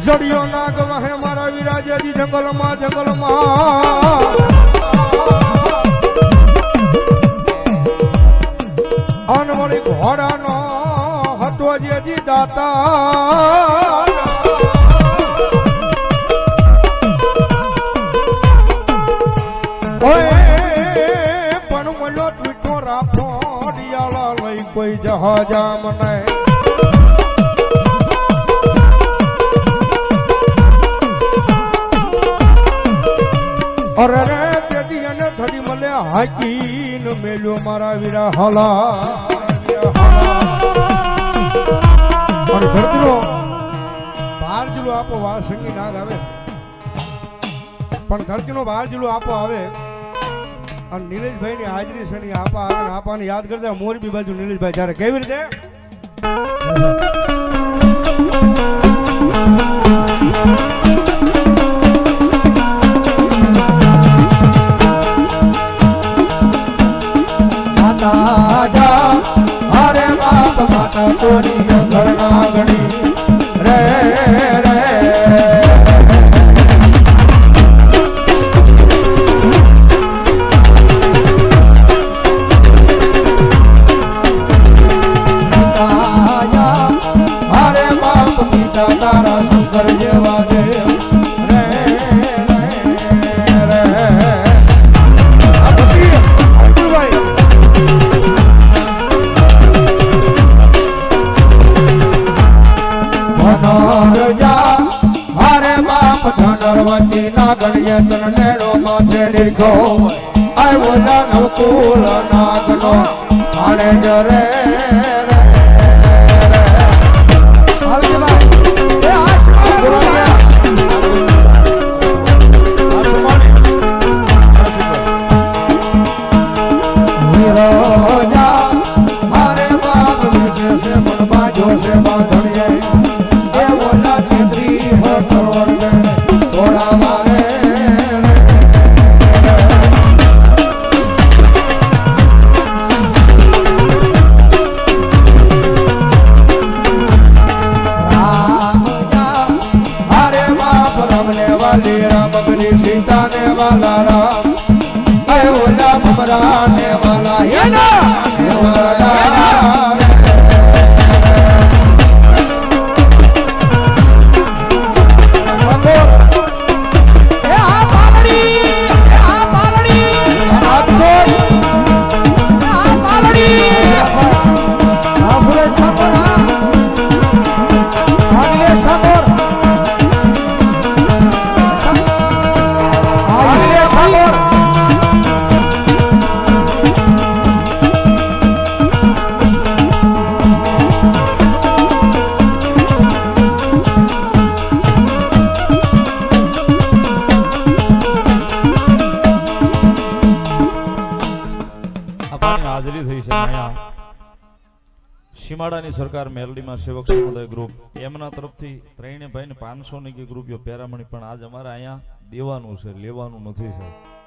જડિયો નાગ વહે મારા વિરાજાજી જંગલમાં અનવળી ઘોડાનો હતો જેજી દાતા પણ મલો મીઠો રાખો ડિયાળા લઈ કોઈ જહાજા મને અરે રે પેટી અને થડી મલે હાકીન મેલ્યો મારા વીરા હલા અને ધરતીનો બાર જુલો આપો વા સંગી નાગ આવે પણ ધરતીનો બાર જુલો આપો આવે અને નીલેશભાઈ ની હાજરી છે ની આપા આવે આપાને યાદ કરતા મોરબી બાજુ નીલેશભાઈ જ્યારે કેવી રીતે અરે બાપ માતા તોરી ઘરના ગણી રે રે અરે બાપ પિતા તારા શંકર જેવા દેવ રે રે હરે બાપ ધનરવતી ના ગણ્ય તન નેડો માથે લીધો આવ્યો દાનવ કુલ નાગનો આણે જરે હરે બાપ વિદેશે મન બાજો છે બાંધણીએ सीता ने वाला राम ओला भमरा ने वाला ये ना સીમાડાની સરકાર મેલડીમાં સેવક સમુદાય ગ્રુપ એમના તરફથી ત્રણે ભાઈને 500 ની ગ્રુપ પેરામણી પણ આજ અમારે અહીંયા દેવાનું છે લેવાનું નથી સાહેબ